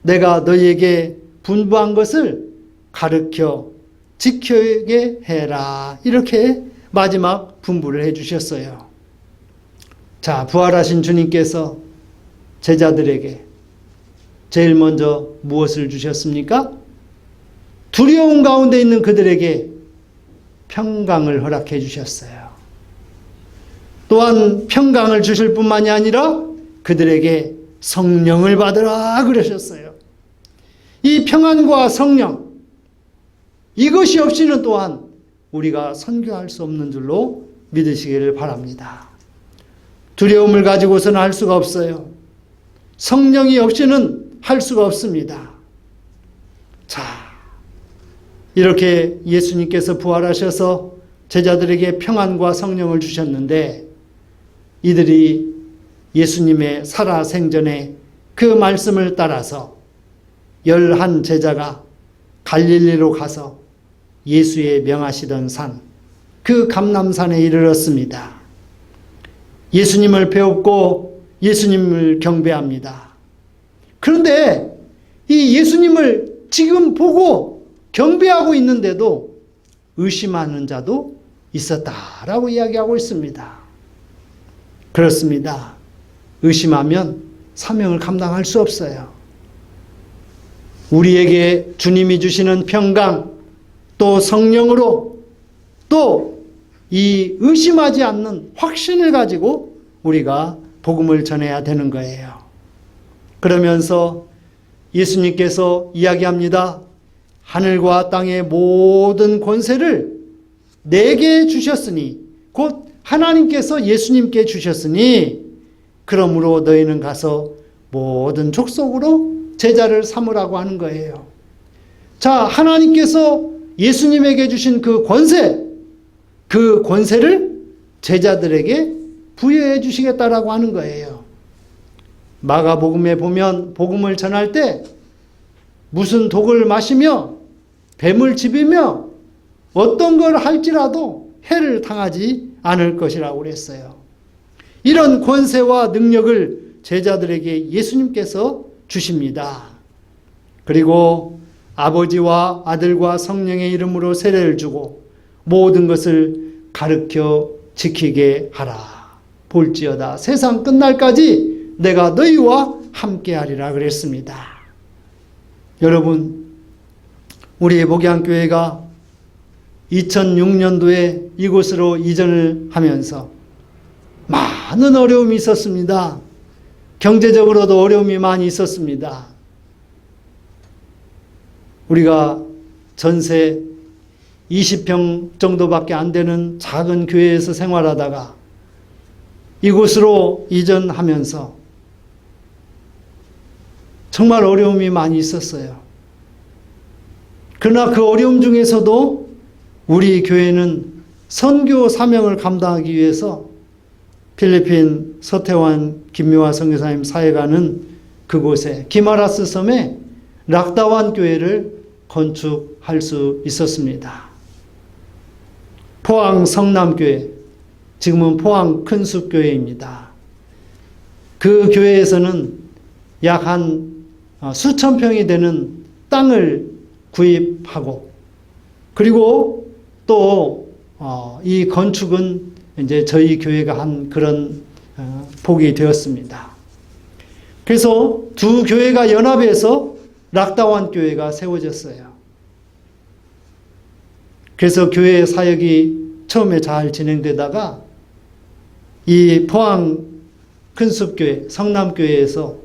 내가 너희에게 분부한 것을 가르쳐 지키게 해라, 이렇게 마지막 분부를 해 주셨어요. 자, 부활하신 주님께서 제자들에게 제일 먼저 무엇을 주셨습니까? 두려움 가운데 있는 그들에게 평강을 허락해 주셨어요. 또한 평강을 주실 뿐만이 아니라 그들에게 성령을 받으라 그러셨어요. 이 평안과 성령, 이것이 없이는 또한 우리가 선교할 수 없는 줄로 믿으시기를 바랍니다. 두려움을 가지고서는 할 수가 없어요. 성령이 없이는 할 수가 없습니다. 자, 이렇게 예수님께서 부활하셔서 제자들에게 평안과 성령을 주셨는데, 이들이 예수님의 살아생전에 그 말씀을 따라서 11 제자가 갈릴리로 가서 예수의 명하시던 산, 그 감람산에 이르렀습니다. 예수님을 배웠고 예수님을 경배합니다. 그런데 이 예수님을 지금 보고 경배하고 있는데도 의심하는 자도 있었다라고 이야기하고 있습니다. 그렇습니다. 의심하면 사명을 감당할 수 없어요. 우리에게 주님이 주시는 평강, 또 성령으로, 또 이 의심하지 않는 확신을 가지고 우리가 복음을 전해야 되는 거예요. 그러면서 예수님께서 이야기합니다. 하늘과 땅의 모든 권세를 내게 주셨으니, 곧 하나님께서 예수님께 주셨으니, 그러므로 너희는 가서 모든 족속으로 제자를 삼으라고 하는 거예요. 자, 하나님께서 예수님에게 주신 그 권세, 그 권세를 제자들에게 부여해 주시겠다라고 하는 거예요. 마가복음에 보면 복음을 전할 때 무슨 독을 마시며 뱀을 집이며 어떤 걸 할지라도 해를 당하지 않을 것이라고 그랬어요. 이런 권세와 능력을 제자들에게 예수님께서 주십니다. 그리고 아버지와 아들과 성령의 이름으로 세례를 주고 모든 것을 가르쳐 지키게 하라. 볼지어다 세상 끝날까지 내가 너희와 함께하리라 그랬습니다. 여러분, 우리 목양교회가 2006년도에 이곳으로 이전을 하면서 많은 어려움이 있었습니다. 경제적으로도 어려움이 많이 있었습니다. 우리가 전세 20평 정도밖에 안 되는 작은 교회에서 생활하다가 이곳으로 이전하면서 정말 어려움이 많이 있었어요. 그러나 그 어려움 중에서도 우리 교회는 선교 사명을 감당하기 위해서 필리핀 서태환 김미화 선교사님 사회가는 그곳에 기마라스 섬에 락다완 교회를 건축할 수 있었습니다. 포항 성남교회, 지금은 포항 큰숲교회입니다. 그 교회에서는 약 한 수천 평이 되는 땅을 구입하고, 그리고 또 이 건축은 이제 저희 교회가 한 그런 복이 되었습니다. 그래서 두 교회가 연합해서 락다완 교회가 세워졌어요. 그래서 교회 사역이 처음에 잘 진행되다가 이 포항 큰숲교회, 성남교회에서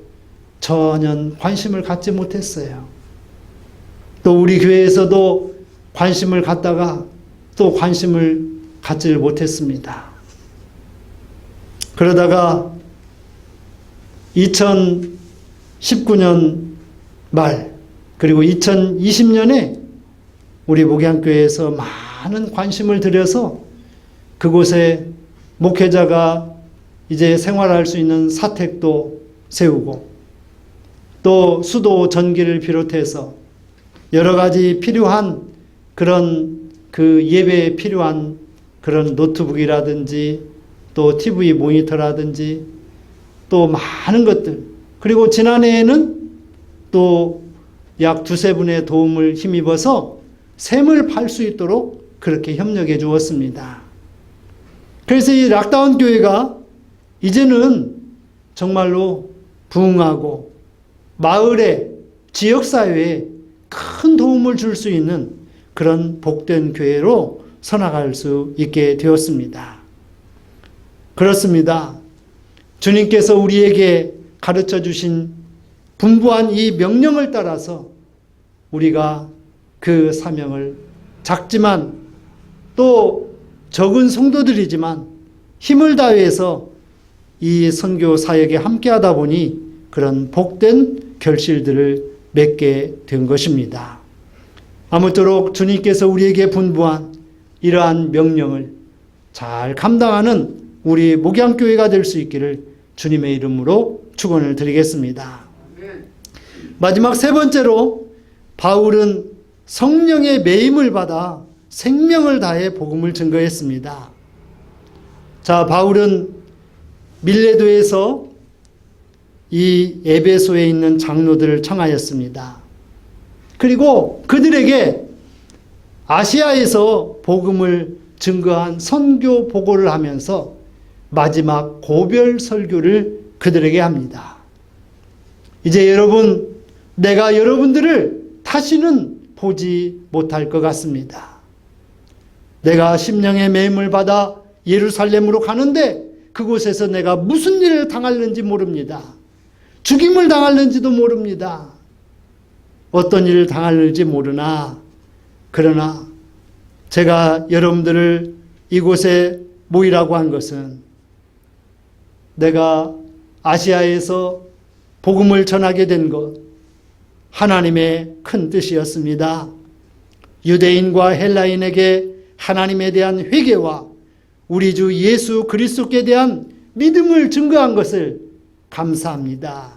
전혀 관심을 갖지 못했어요. 또 우리 교회에서도 관심을 갖다가 또 관심을 갖지를 못했습니다. 그러다가 2019년 말, 그리고 2020년에 우리 목양교회에서 많은 관심을 들여서 그곳에 목회자가 이제 생활할 수 있는 사택도 세우고, 또 수도 전기를 비롯해서 여러 가지 필요한 그런 그 예배에 필요한 그런 노트북이라든지 또 TV 모니터라든지 또 많은 것들, 그리고 지난해에는 또 약 두세 분의 도움을 힘입어서 샘을 팔 수 있도록 그렇게 협력해 주었습니다. 그래서 이 락다운 교회가 이제는 정말로 부흥하고 마을에, 지역사회에 큰 도움을 줄 수 있는 그런 복된 교회로 서나갈 수 있게 되었습니다. 그렇습니다. 주님께서 우리에게 가르쳐 주신 분부한 이 명령을 따라서 우리가 그 사명을 작지만 또 적은 성도들이지만 힘을 다해서 이 선교 사역에 함께하다 보니 그런 복된 결실들을 맺게 된 것입니다. 아무쪼록 주님께서 우리에게 분부한 이러한 명령을 잘 감당하는 우리 목양교회가 될 수 있기를 주님의 이름으로 축원을 드리겠습니다. 마지막 세 번째로 바울은 성령의 매임을 받아 생명을 다해 복음을 증거했습니다. 자, 바울은 밀레도에서 이 에베소에 있는 장로들을 청하였습니다. 그리고 그들에게 아시아에서 복음을 증거한 선교 보고를 하면서 마지막 고별 설교를 그들에게 합니다. 이제 여러분, 내가 여러분들을 다시는 보지 못할 것 같습니다. 내가 심령의 매임을 받아 예루살렘으로 가는데 그곳에서 내가 무슨 일을 당할는지 모릅니다. 죽임을 당할는지도 모릅니다. 어떤 일을 당할는지 모르나 그러나 제가 여러분들을 이곳에 모이라고 한 것은 내가 아시아에서 복음을 전하게 된 것 하나님의 큰 뜻이었습니다. 유대인과 헬라인에게 하나님에 대한 회개와 우리 주 예수 그리스도께 대한 믿음을 증거한 것을 감사합니다.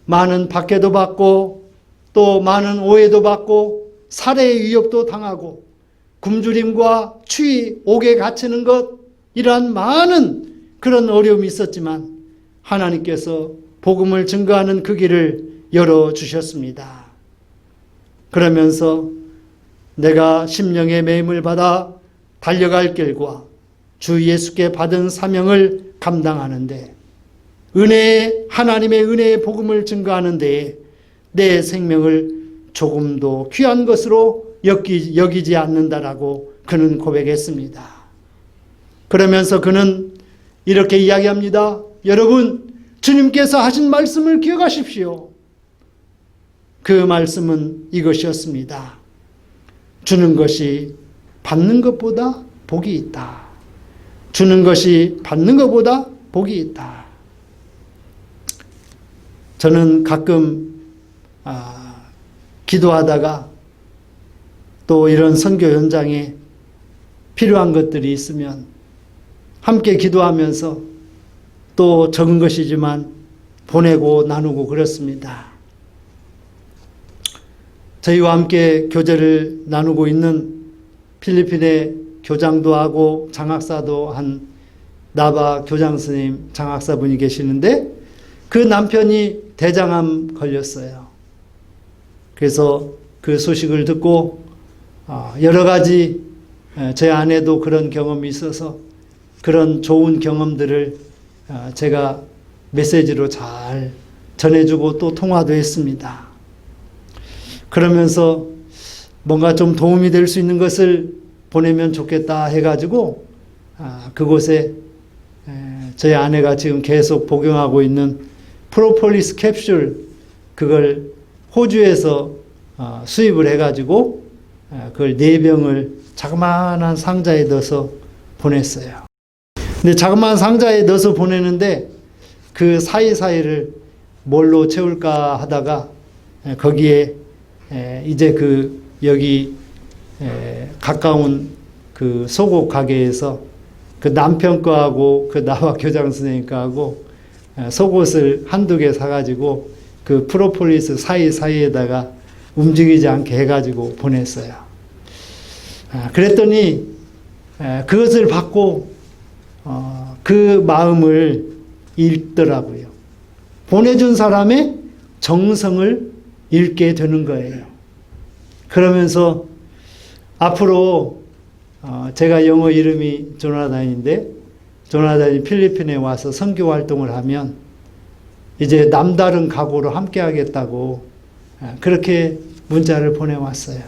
많은 박해도 받고 또 많은 오해도 받고 살해의 위협도 당하고 굶주림과 추위, 옥에 갇히는 것 이러한 많은 그런 어려움이 있었지만 하나님께서 복음을 증거하는 그 길을 열어주셨습니다. 그러면서 내가 심령의 매임을 받아 달려갈 길과 주 예수께 받은 사명을 감당하는데 하나님의 은혜의 복음을 증거하는 데에 내 생명을 조금도 귀한 것으로 여기지 않는다라고 그는 고백했습니다. 그러면서 그는 이렇게 이야기합니다. 여러분, 주님께서 하신 말씀을 기억하십시오. 그 말씀은 이것이었습니다. 주는 것이 받는 것보다 복이 있다. 주는 것이 받는 것보다 복이 있다. 저는 가끔 기도하다가 또 이런 선교 현장에 필요한 것들이 있으면 함께 기도하면서 또 적은 것이지만 보내고 나누고 그렇습니다. 저희와 함께 교제를 나누고 있는 필리핀에 교장도 하고 장학사도 한 나바 교장 스님 장학사분이 계시는데 그 남편이 대장암 걸렸어요. 그래서 그 소식을 듣고 여러 가지 제 아내도 그런 경험이 있어서 그런 좋은 경험들을 제가 메시지로 잘 전해주고 또 통화도 했습니다. 그러면서 뭔가 좀 도움이 될 수 있는 것을 보내면 좋겠다 해가지고 그곳에 저희 아내가 지금 계속 복용하고 있는 프로폴리스 캡슐 그걸 호주에서 수입을 해가지고 그걸 4병을 자그마한 상자에 넣어서 보냈어요. 근데 자그마한 상자에 넣어서 보내는데 그 사이사이를 뭘로 채울까 하다가 거기에 이제 여기 가까운 그 속옷 가게에서 그 남편 거하고 그 나와 교장 선생님 거하고 속옷을 한두 개 사가지고 그 프로폴리스 사이사이에다가 움직이지 않게 해가지고 보냈어요. 그랬더니 그것을 받고 그 마음을 읽더라고요. 보내준 사람의 정성을 읽게 되는 거예요. 그러면서 앞으로 제가 영어 이름이 조나단인데 조나단이 필리핀에 와서 선교 활동을 하면 이제 남다른 각오로 함께 하겠다고 그렇게 문자를 보내왔어요.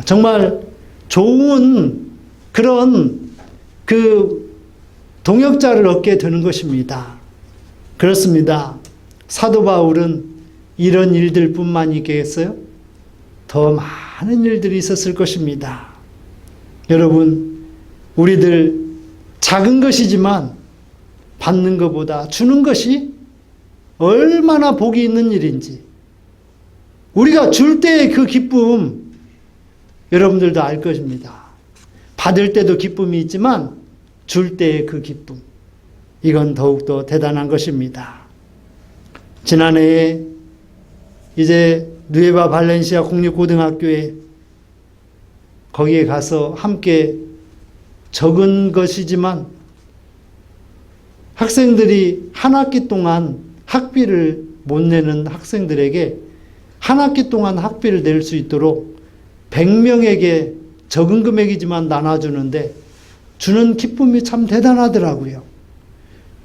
정말 좋은 그런 그 동역자를 얻게 되는 것입니다. 그렇습니다. 사도 바울은 이런 일들 뿐만 있겠어요? 더 많은 일들이 있었을 것입니다. 여러분, 우리들 작은 것이지만 받는 것보다 주는 것이 얼마나 복이 있는 일인지, 우리가 줄 때의 그 기쁨 여러분들도 알 것입니다. 받을 때도 기쁨이 있지만 줄 때의 그 기쁨, 이건 더욱더 대단한 것입니다. 지난해에 이제 누에바 발렌시아 공립고등학교에 거기에 가서 함께 적은 것이지만 학생들이 한 학기 동안 학비를 못 내는 학생들에게 한 학기 동안 학비를 낼 수 있도록 100명에게 적은 금액이지만 나눠주는데 주는 기쁨이 참 대단하더라고요.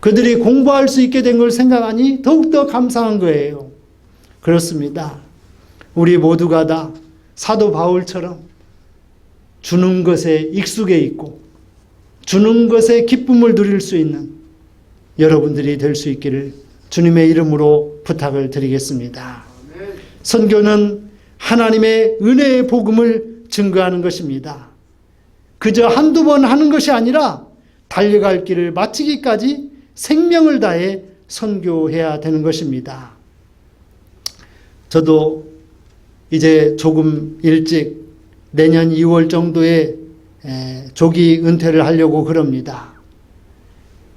그들이 공부할 수 있게 된 걸 생각하니 더욱더 감사한 거예요. 그렇습니다. 우리 모두가 다 사도 바울처럼 주는 것에 익숙해 있고 주는 것에 기쁨을 누릴 수 있는 여러분들이 될 수 있기를 주님의 이름으로 부탁을 드리겠습니다. 선교는 하나님의 은혜의 복음을 증거하는 것입니다. 그저 한두 번 하는 것이 아니라 달려갈 길을 마치기까지 생명을 다해 선교해야 되는 것입니다. 저도 이제 조금 일찍 내년 2월 정도에 조기 은퇴를 하려고 그럽니다.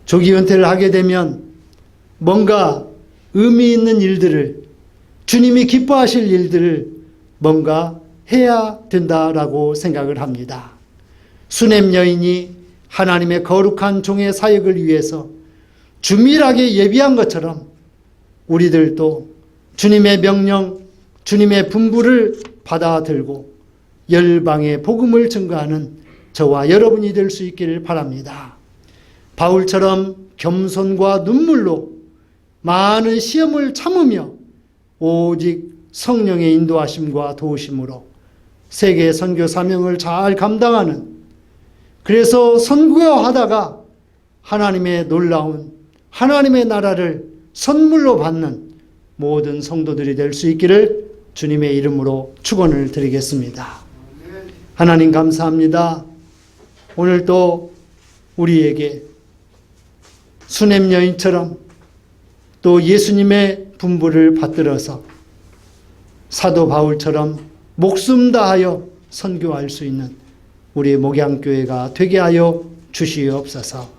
조기 은퇴를 하게 되면 뭔가 의미 있는 일들을, 주님이 기뻐하실 일들을 뭔가 해야 된다라고 생각을 합니다. 수냄 여인이 하나님의 거룩한 종의 사역을 위해서 주밀하게 예비한 것처럼 우리들도 주님의 명령, 주님의 분부를 받아들고 열방의 복음을 증거하는 저와 여러분이 될 수 있기를 바랍니다. 바울처럼 겸손과 눈물로 많은 시험을 참으며 오직 성령의 인도하심과 도우심으로 세계 선교 사명을 잘 감당하는, 그래서 선교하다가 하나님의 놀라운 하나님의 나라를 선물로 받는 모든 성도들이 될 수 있기를 주님의 이름으로 축원을 드리겠습니다. 하나님 감사합니다. 오늘 또 우리에게 수냄 여인처럼 또 예수님의 분부를 받들어서 사도 바울처럼 목숨 다하여 선교할 수 있는 우리 목양교회가 되게 하여 주시옵소서.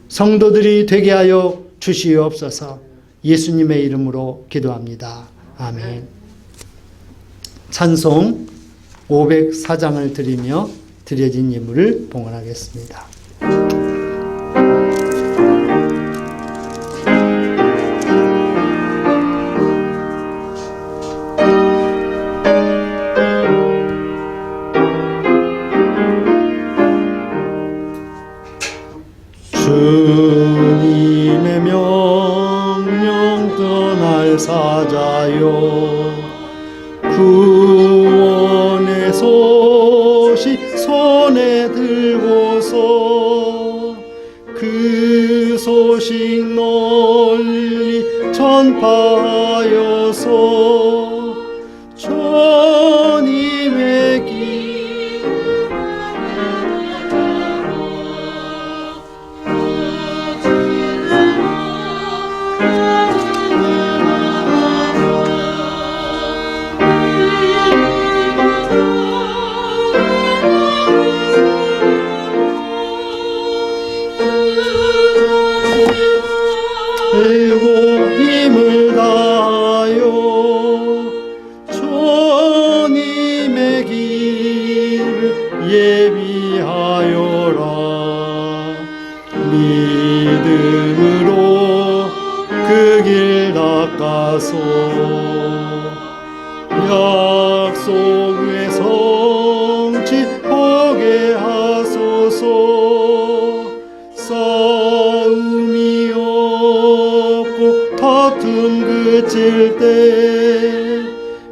성도들이 되게 하여 주시옵소서. 예수님의 이름으로 기도합니다. 아멘. 찬송 504장을 드리며 드려진 예물을 봉헌하겠습니다. 주님의 명령 떠날 사자여, 구원의 소식 손에 들고서 그 소식 널리 전파하여서 주님의 길 들고 힘을 다하여 주님의 길을 예비하여라. 믿음으로 그 길 닦아서 약속의 성취 보게 하소서. 싸움이 없고 다툼 그칠 때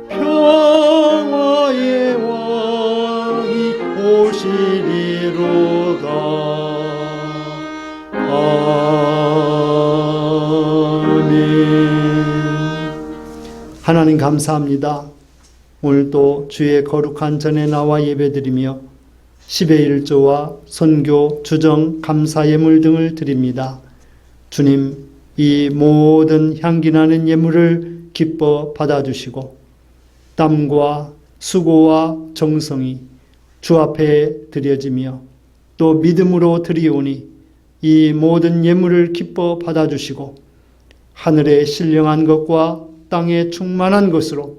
평화의 왕이 오시리로다. 하나님 감사합니다. 오늘 또 주의 거룩한 전에 나와 예배드리며 10의 1조와 선교, 주정, 감사 예물 등을 드립니다. 주님, 이 모든 향기나는 예물을 기뻐 받아주시고 땀과 수고와 정성이 주 앞에 드려지며 또 믿음으로 드리오니 이 모든 예물을 기뻐 받아주시고 하늘에 신령한 것과 땅에 충만한 것으로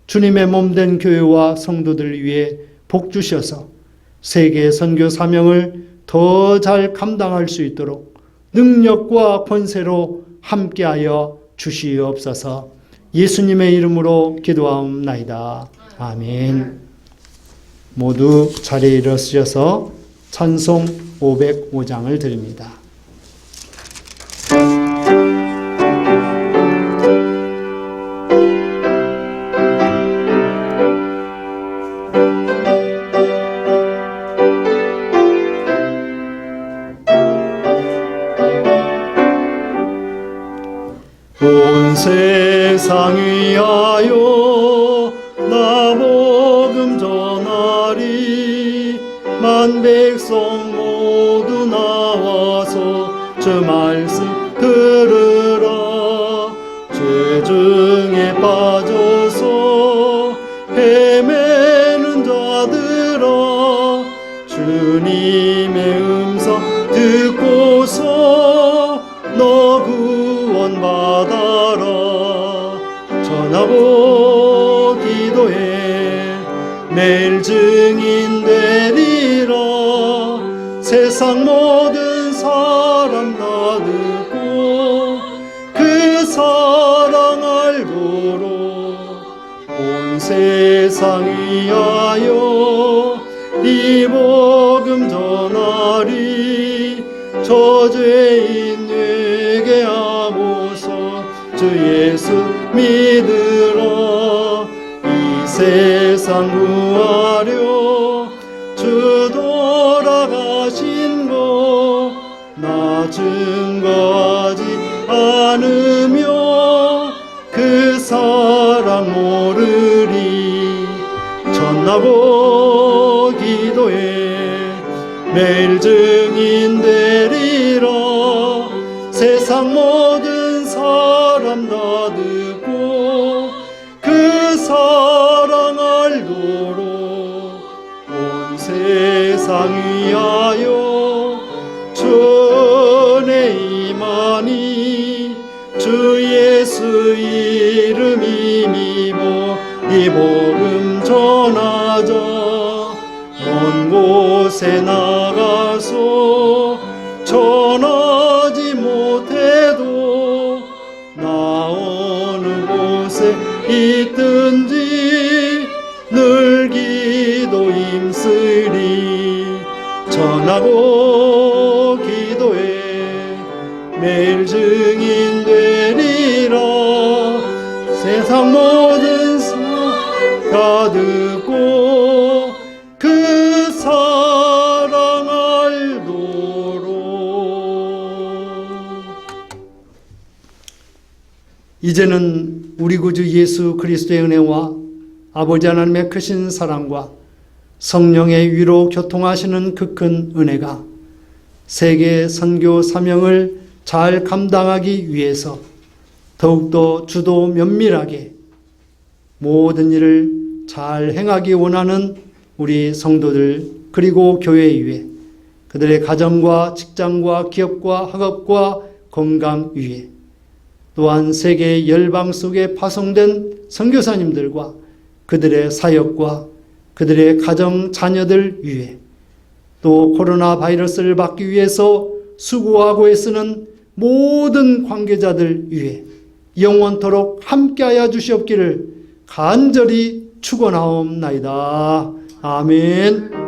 주님의 몸된 교회와 성도들 위해 복 주셔서 세계 선교 사명을 더 잘 감당할 수 있도록 능력과 권세로 함께하여 주시옵소서. 예수님의 이름으로 기도하옵나이다. 아멘. 모두 자리에 일어서셔서 찬송 505장을 드립니다. 온 세상 위하여 나 복음 전하리. 만 백성 모두 나와서 주 말씀 들으라. 죄 중에 빠져서 헤매는 자들아, 주님의 음성 듣고서 너 구원받아라. 전하고 기도해 매일 증인 되리라. 세상 모든 사람 다 듣고 그 사랑 알도록 온 세상 위하여 이 복음 전하리. 저죄인 회개하고서 주 예수 믿으라. 이 세상 구하려 주 돌아가신 거 나 증거하지 않으며 그 사랑 모르리. 전하고 기도해 매일 증인 되리라. 세상 모든 사람 다 듣고 그 사랑 알도록 온 세상 위하여 전에 임하니. 주 예수 이름 힘입어 이 복음 전하자. 먼 곳에 나가서 전하지 못해도 나 어느 곳에 있든지 늘 기도 힘쓰리. 전하고 기도해 매일 증인 되리라. 세상 모든 사람 다 듣고 그 사랑 알도록. 이제는 우리 구주 예수 그리스도의 은혜와 아버지 하나님의 크신 사랑과 성령의 위로 교통하시는 그 큰 은혜가 세계 선교 사명을 잘 감당하기 위해서 더욱더 주도 면밀하게 모든 일을 잘 행하기 원하는 우리 성도들 그리고 교회 위에, 그들의 가정과 직장과 기업과 학업과 건강 위에, 또한 세계 열방 속에 파송된 선교사님들과 그들의 사역과 그들의 가정 자녀들 위에, 또 코로나 바이러스를 막기 위해서 수고하고 애쓰는 모든 관계자들 위에 영원토록 함께하여 주시옵기를 간절히 축원하옵나이다. 아멘.